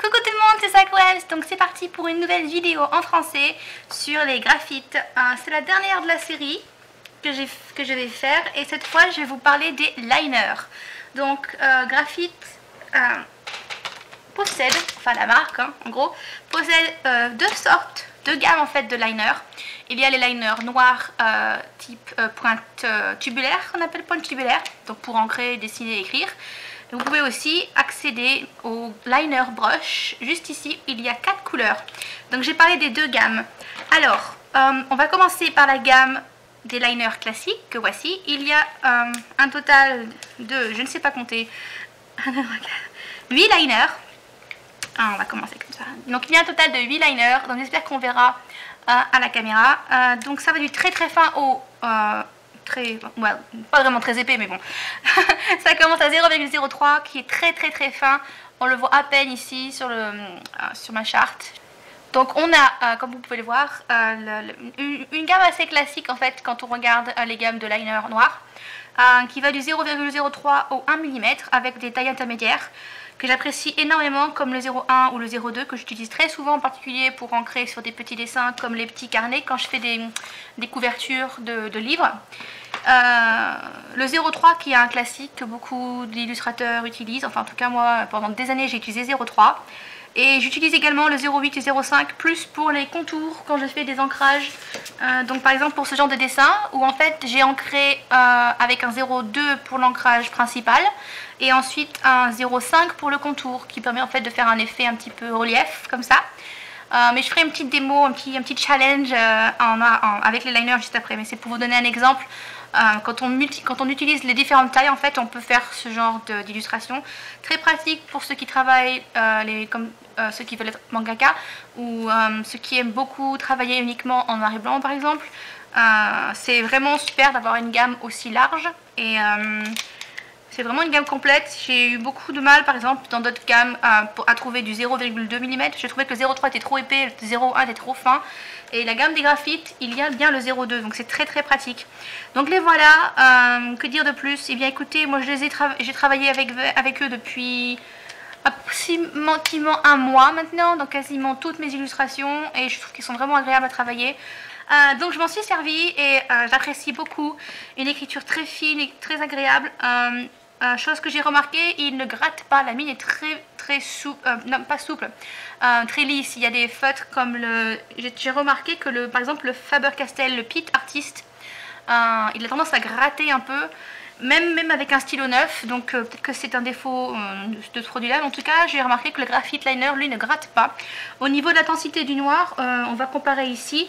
Coucou tout le monde, c'est Sakwems, donc c'est parti pour une nouvelle vidéo en français sur les graphites. C'est la dernière de la série que je vais faire et cette fois je vais vous parler des liners. Donc Graphite possède, enfin la marque en gros, possède deux gammes en fait de liners. Il y a les liners noirs type pointe tubulaire, qu'on appelle pointe tubulaire, donc pour ancrer, dessiner et écrire. Vous pouvez aussi accéder au liner brush. Juste ici, il y a 4 couleurs. Donc j'ai parlé des deux gammes. Alors, on va commencer par la gamme des liners classiques que voici. Il y a un total de, je ne sais pas compter, 8 liners. On va commencer comme ça. Donc il y a un total de 8 liners. Donc j'espère qu'on verra à la caméra. Donc ça va du très très fin au... ouais, pas vraiment très épais mais bon ça commence à 0,03 qui est très très très fin, on le voit à peine ici sur ma charte. Donc on a comme vous pouvez le voir une gamme assez classique en fait quand on regarde les gammes de liner noirs qui va du 0,03 au 1 mm avec des tailles intermédiaires que j'apprécie énormément, comme le 0,1 ou le 0,2 que j'utilise très souvent, en particulier pour ancrer sur des petits dessins comme les petits carnets quand je fais des couvertures de livres. Le 0,3 qui est un classique que beaucoup d'illustrateurs utilisent, enfin en tout cas moi pendant des années j'ai utilisé 0,3. Et j'utilise également le 0,8 et 0,5 plus pour les contours quand je fais des ancrages. Donc par exemple pour ce genre de dessin où en fait j'ai ancré avec un 0,2 pour l'ancrage principal et ensuite un 0,5 pour le contour qui permet en fait de faire un effet un petit peu relief comme ça. Mais je ferai une petite démo, un petit challenge avec les liners juste après. Mais c'est pour vous donner un exemple. Quand on utilise les différentes tailles, en fait, on peut faire ce genre d'illustration. Très pratique pour ceux qui travaillent, comme ceux qui veulent être mangaka, ou ceux qui aiment beaucoup travailler uniquement en noir et blanc, par exemple. C'est vraiment super d'avoir une gamme aussi large. Et c'est vraiment une gamme complète. J'ai eu beaucoup de mal, par exemple, dans d'autres gammes, à trouver du 0,2 mm. Je trouvais que le 0,3 était trop épais, le 0,1 était trop fin. Et la gamme des graphites, il y a bien le 0,2, donc c'est très très pratique. Donc les voilà, que dire de plus? Eh bien écoutez, moi j'ai travaillé avec eux depuis approximativement un mois maintenant, donc quasiment toutes mes illustrations, et je trouve qu'ils sont vraiment agréables à travailler. Donc je m'en suis servie et j'apprécie beaucoup. Une écriture très fine et très agréable. Chose que j'ai remarqué, il ne gratte pas, la mine est très souple, non pas souple, très lisse. Il y a des feutres comme j'ai remarqué que par exemple le Faber-Castell, le Pitt Artist, il a tendance à gratter un peu, même avec un stylo neuf, donc peut-être que c'est un défaut de ce produit-là, mais en tout cas j'ai remarqué que le Graphite Liner, lui, ne gratte pas. Au niveau de l'intensité du noir, on va comparer ici.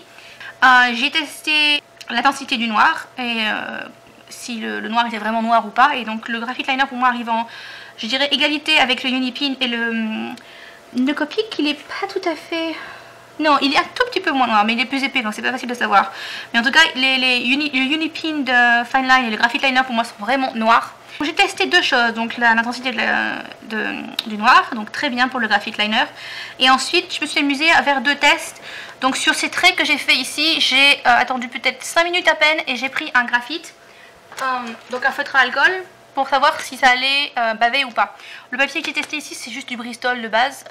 J'ai testé l'intensité du noir et si le noir était vraiment noir ou pas, et donc le Graphite Liner pour moi arrive en, je dirais, égalité avec le Unipin et le Copic. Il est pas tout à fait... Non, il est un tout petit peu moins noir, mais il est plus épais, donc c'est pas facile de savoir. Mais en tout cas, le Unipin de Fine Line et le Graphite Liner pour moi sont vraiment noirs. J'ai testé deux choses, donc l'intensité du noir, donc très bien pour le Graphite Liner. Et ensuite, je me suis amusée à faire deux tests. Donc sur ces traits que j'ai fait ici, j'ai attendu peut-être 5 minutes à peine et j'ai pris un graphite, donc un feutre à alcool, pour savoir si ça allait baver ou pas. Le papier que j'ai testé ici, c'est juste du Bristol de base.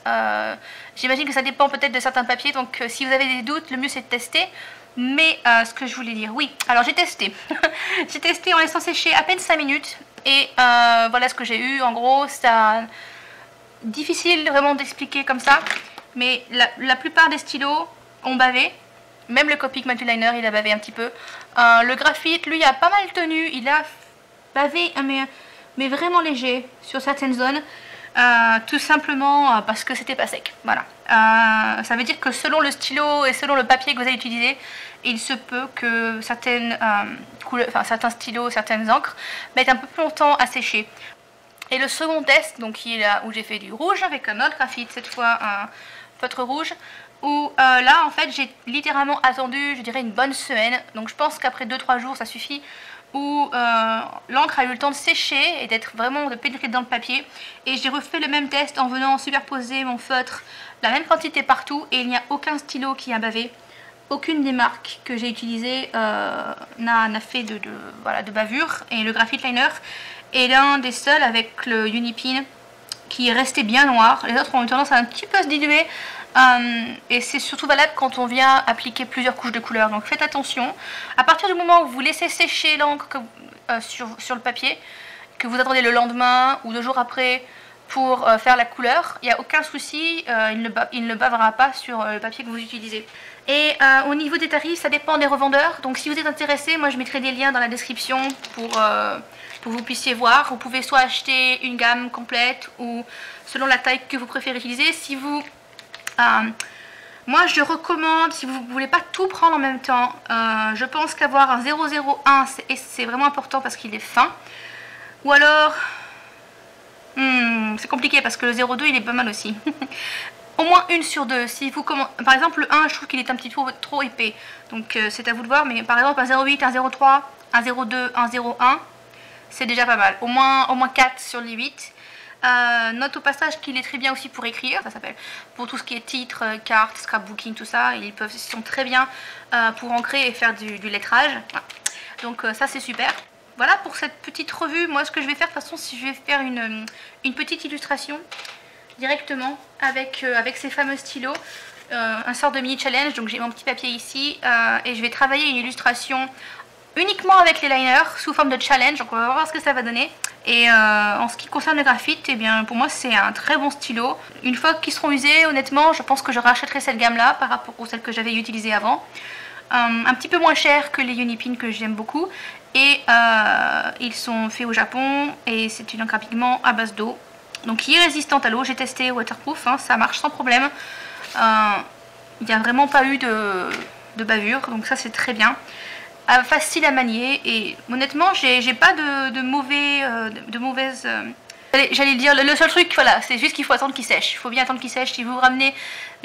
J'imagine que ça dépend peut-être de certains papiers, donc si vous avez des doutes, le mieux c'est de tester. Mais ce que je voulais dire, oui, alors j'ai testé. J'ai testé en laissant sécher à peine 5 minutes. Et voilà ce que j'ai eu. En gros, c'est difficile vraiment d'expliquer comme ça. Mais la plupart des stylos ont bavé. Même le Copic Multiliner, il a bavé un petit peu. Le graphite, lui, a pas mal tenu. Il a bavé, mais vraiment léger sur certaines zones. Tout simplement parce que c'était pas sec. Voilà. Ça veut dire que selon le stylo et selon le papier que vous allez utiliser, il se peut que certains stylos, certaines encres mettent un peu plus longtemps à sécher. Et le second test, donc qui est là où j'ai fait du rouge avec un autre graphite, cette fois un feutre rouge, où là en fait j'ai littéralement attendu, je dirais, une bonne semaine. Donc je pense qu'après 2-3 jours ça suffit, où l'encre a eu le temps de sécher et de pénétrer dans le papier. Et j'ai refait le même test en venant superposer mon feutre, la même quantité partout, et il n'y a aucun stylo qui a bavé. Aucune des marques que j'ai utilisées n'a fait de bavure. Et le Graphite Liner est l'un des seuls avec le Unipin qui est resté bien noir. Les autres ont eu tendance à un petit peu se diluer. Et c'est surtout valable quand on vient appliquer plusieurs couches de couleur. Donc faites attention. À partir du moment où vous laissez sécher l'encre sur le papier, que vous attendez le lendemain ou 2 jours après pour faire la couleur, il n'y a aucun souci, il ne bavera pas sur le papier que vous utilisez. Et au niveau des tarifs, ça dépend des revendeurs. Donc si vous êtes intéressé, moi je mettrai des liens dans la description pour que vous puissiez voir. Vous pouvez soit acheter une gamme complète ou selon la taille que vous préférez utiliser. Si vous... moi je recommande, si vous ne voulez pas tout prendre en même temps, je pense qu'avoir un 001 c'est vraiment important parce qu'il est fin. Ou alors... c'est compliqué parce que le 0,2 il est pas mal aussi. Au moins une sur deux. Si vous par exemple le 1 je trouve qu'il est un petit peu trop épais. Donc c'est à vous de voir. Mais par exemple un 0,8, un 0,3, un 0,2, un 0,1 c'est déjà pas mal. Au moins 4 sur les 8. Note au passage qu'il est très bien aussi pour écrire. Ça s'appelle pour tout ce qui est titres, cartes, scrapbooking, tout ça. Ils sont très bien pour ancrer et faire du lettrage. Voilà. Donc ça c'est super. Voilà pour cette petite revue. Moi ce que je vais faire de toute façon, si je vais faire une petite illustration directement avec ces fameux stylos, un sort de mini challenge. Donc j'ai mon petit papier ici et je vais travailler une illustration uniquement avec les liners sous forme de challenge. Donc on va voir ce que ça va donner. Et en ce qui concerne le graphite, eh bien pour moi c'est un très bon stylo. Une fois qu'ils seront usés, honnêtement je pense que je rachèterai cette gamme là par rapport aux celles que j'avais utilisées avant. Un petit peu moins cher que les Unipin que j'aime beaucoup. Et ils sont faits au Japon et c'est une encre à pigment à base d'eau. Donc qui est résistante à l'eau, j'ai testé waterproof, hein, ça marche sans problème. Il n'y a vraiment pas eu de bavure, donc ça c'est très bien. Facile à manier et honnêtement j'ai pas de mauvaises... J'allais dire, le seul truc, voilà, c'est juste qu'il faut attendre qu'il sèche. Il faut bien attendre qu'il sèche. Si vous ramenez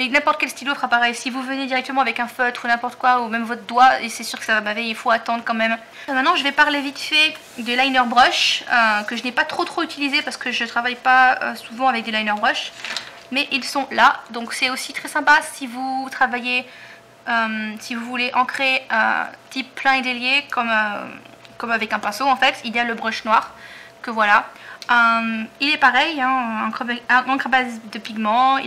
n'importe quel stylo fera pareil. Si vous venez directement avec un feutre ou n'importe quoi, ou même votre doigt, et c'est sûr que ça va baver, il faut attendre quand même. Maintenant, je vais parler vite fait des liner brush, que je n'ai pas trop utilisé parce que je travaille pas souvent avec des liner brush. Mais ils sont là, donc c'est aussi très sympa si vous travaillez, si vous voulez ancrer type plein et délié, comme avec un pinceau en fait. Il y a le brush noir, que voilà. Il est pareil, hein, encre à base de pigment,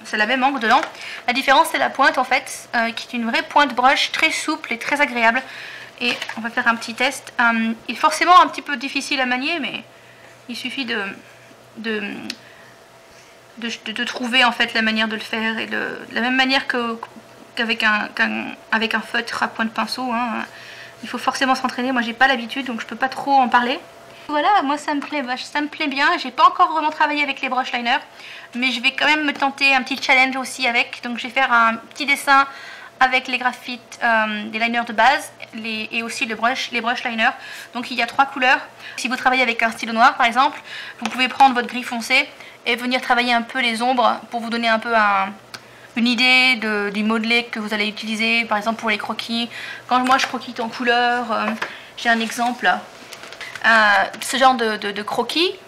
c'est la même encre dedans. La différence c'est la pointe en fait, qui est une vraie pointe brush très souple et très agréable. Et on va faire un petit test. Il est forcément un petit peu difficile à manier, mais il suffit de trouver en fait la manière de le faire, et de la même manière qu'avec un feutre à pointe pinceau. Hein. Il faut forcément s'entraîner. Moi j'ai pas l'habitude, donc je peux pas trop en parler. Voilà, moi ça me plaît bien. J'ai pas encore vraiment travaillé avec les brush liners, mais je vais quand même me tenter un petit challenge aussi avec. Donc je vais faire un petit dessin avec les graphites des liners de base et aussi les brush liners. Donc il y a 3 couleurs. Si vous travaillez avec un stylo noir par exemple, vous pouvez prendre votre gris foncé et venir travailler un peu les ombres pour vous donner un peu une idée du modelé que vous allez utiliser. Par exemple pour les croquis, quand moi je croquis en couleur, j'ai un exemple là. Ce genre de croquis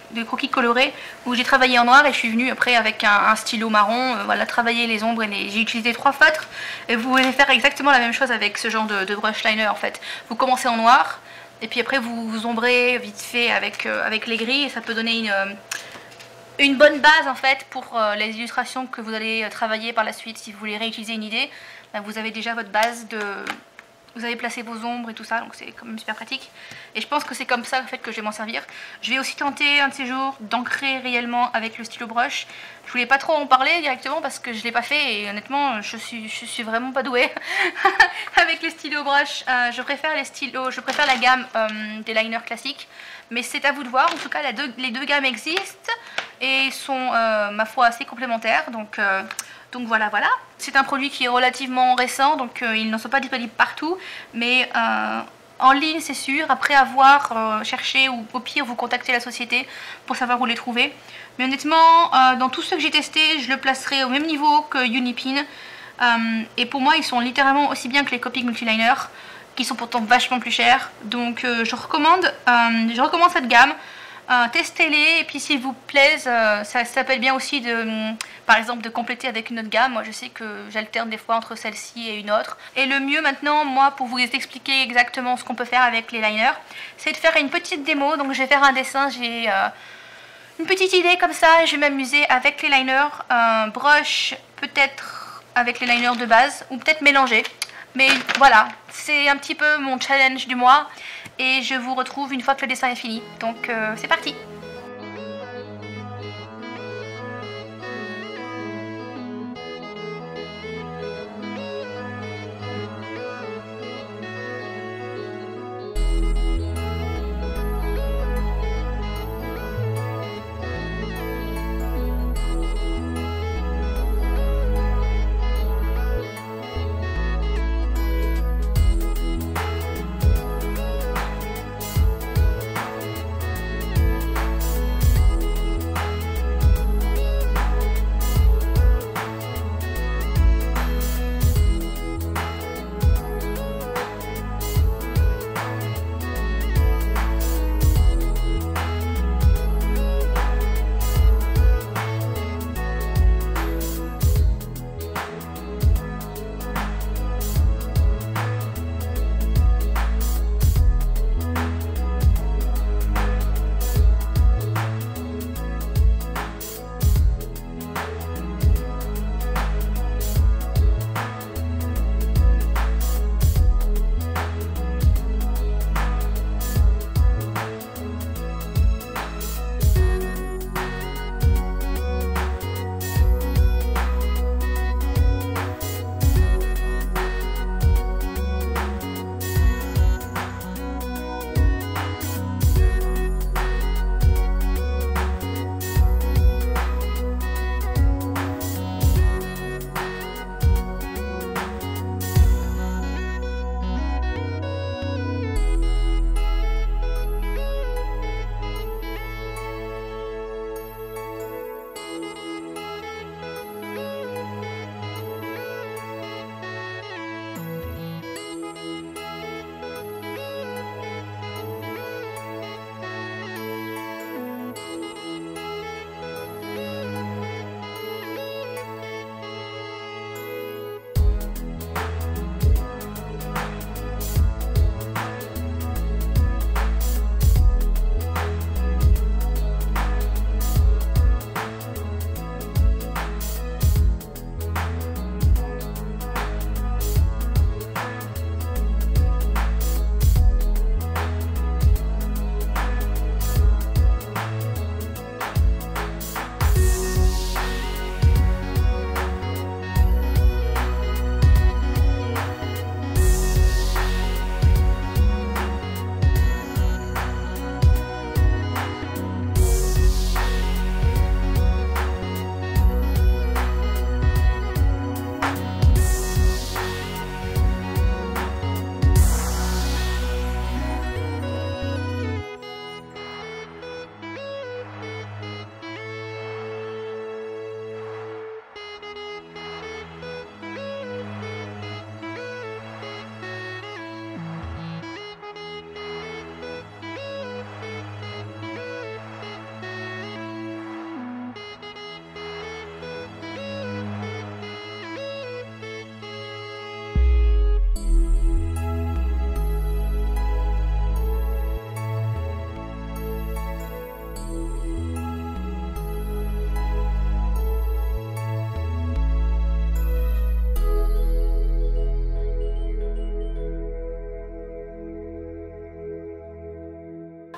colorés où j'ai travaillé en noir et je suis venue après avec un stylo marron, voilà, travailler les ombres et j'ai utilisé 3 feutres. Et vous pouvez faire exactement la même chose avec ce genre de brush liner en fait. Vous commencez en noir et puis après vous ombrez vite fait avec les gris et ça peut donner une bonne base en fait pour les illustrations que vous allez travailler par la suite. Si vous voulez réutiliser une idée, ben, vous avez déjà votre base vous avez placé vos ombres et tout ça, donc c'est quand même super pratique. Et je pense que c'est comme ça en fait que je vais m'en servir. Je vais aussi tenter un de ces jours d'ancrer réellement avec le stylo brush. Je voulais pas trop en parler directement parce que je l'ai pas fait et honnêtement je suis vraiment pas douée avec les stylos brush. Je préfère la gamme des liners classiques, mais c'est à vous de voir. En tout cas les deux gammes existent et sont ma foi assez complémentaires, donc voilà. C'est un produit qui est relativement récent, donc ils n'en sont pas disponibles partout, mais en ligne c'est sûr, après avoir cherché ou au pire vous contactez la société pour savoir où les trouver. Mais honnêtement, dans tous ceux que j'ai testés, je le placerai au même niveau que Unipin. Et pour moi, ils sont littéralement aussi bien que les Copic Multiliner, qui sont pourtant vachement plus chers. Donc je recommande cette gamme. Testez-les et puis s'ils vous plaisent, ça s'appelle bien aussi par exemple de compléter avec une autre gamme. Moi je sais que j'alterne des fois entre celle-ci et une autre. Et le mieux maintenant, moi pour vous expliquer exactement ce qu'on peut faire avec les liners, c'est de faire une petite démo. Donc je vais faire un dessin, j'ai une petite idée comme ça. Je vais m'amuser avec les liners, brush peut-être avec les liners de base ou peut-être mélanger. Mais voilà, c'est un petit peu mon challenge du mois et je vous retrouve une fois que le dessin est fini. Donc c'est parti!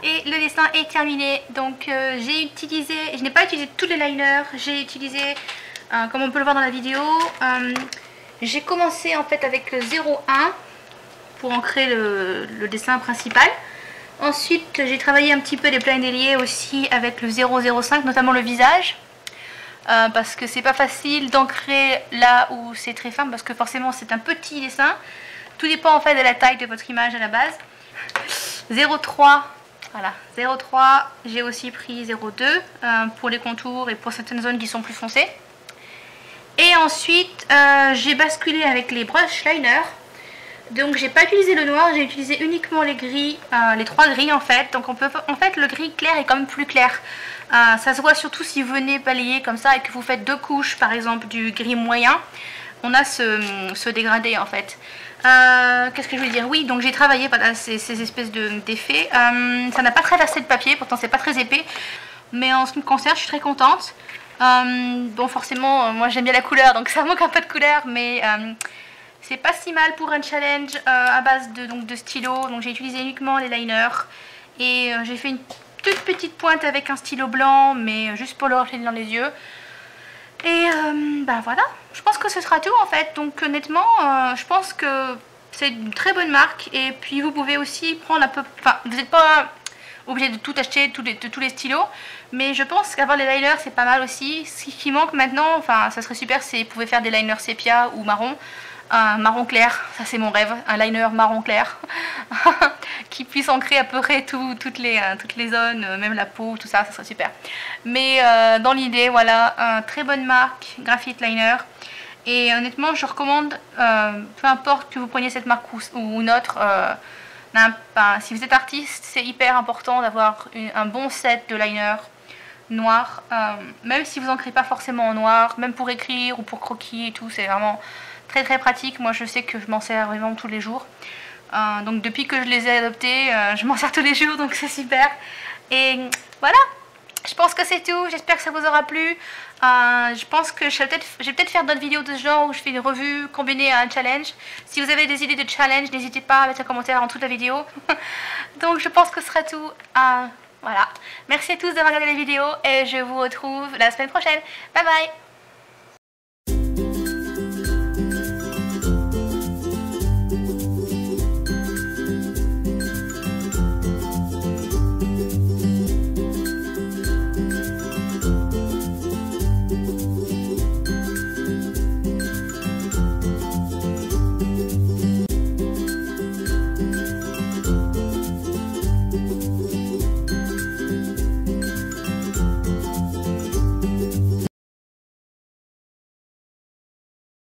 Et le dessin est terminé. Donc je n'ai pas utilisé tous les liners, j'ai utilisé, comme on peut le voir dans la vidéo, j'ai commencé en fait avec le 0,1 pour ancrer le dessin principal. Ensuite j'ai travaillé un petit peu les pleins déliés aussi avec le 0,05, notamment le visage. Parce que c'est pas facile d'ancrer là où c'est très fin, parce que forcément c'est un petit dessin. Tout dépend en fait de la taille de votre image à la base. 0,3, voilà, 0,3, j'ai aussi pris 0,2 pour les contours et pour certaines zones qui sont plus foncées. Et ensuite j'ai basculé avec les brush liners. Donc j'ai pas utilisé le noir, j'ai utilisé uniquement les gris, les trois gris en fait. Donc en fait le gris clair est quand même plus clair. Ça se voit surtout si vous venez balayer comme ça et que vous faites deux couches par exemple du gris moyen. On a ce dégradé en fait. Qu'est-ce que je veux dire? Oui, donc j'ai travaillé voilà, ces espèces d'effets. Ça n'a pas traversé le papier, pourtant c'est pas très épais. Mais en ce qui me concerne, je suis très contente. Bon, forcément, moi j'aime bien la couleur, donc ça manque un peu de couleur, mais c'est pas si mal pour un challenge à base de stylo. Donc j'ai utilisé uniquement les liners et j'ai fait une toute petite pointe avec un stylo blanc, mais juste pour le refléter dans les yeux. Et bah voilà, je pense que ce sera tout en fait. Donc honnêtement, je pense que c'est une très bonne marque. Et puis vous pouvez aussi prendre un peu... Enfin, vous n'êtes pas obligé de tout acheter, de tous les stylos. Mais je pense qu'avoir les liners c'est pas mal aussi. Ce qui manque maintenant, enfin ça serait super, c'est vous pouvez faire des liners sépia ou marron. Un marron clair, ça c'est mon rêve, un liner marron clair qui puisse ancrer à peu près toutes les zones, même la peau, tout ça, ça serait super. Mais dans l'idée, voilà, très bonne marque, Graphite Liner. Et honnêtement, je recommande, peu importe que vous preniez cette marque ou une autre, si vous êtes artiste, c'est hyper important d'avoir un bon set de liner noir, même si vous n'ancrez pas forcément en noir, même pour écrire ou pour croquis et tout, c'est vraiment très très pratique. Moi je sais que je m'en sers vraiment tous les jours. Donc depuis que je les ai adoptés, je m'en sers tous les jours, donc c'est super. Et voilà, je pense que c'est tout. J'espère que ça vous aura plu. Je pense que je vais peut-être faire d'autres vidéos de ce genre où je fais une revue combinée à un challenge. Si vous avez des idées de challenge, n'hésitez pas à mettre un commentaire en toute la vidéo. Donc je pense que ce sera tout. Voilà. Merci à tous d'avoir regardé la vidéo et je vous retrouve la semaine prochaine. Bye bye.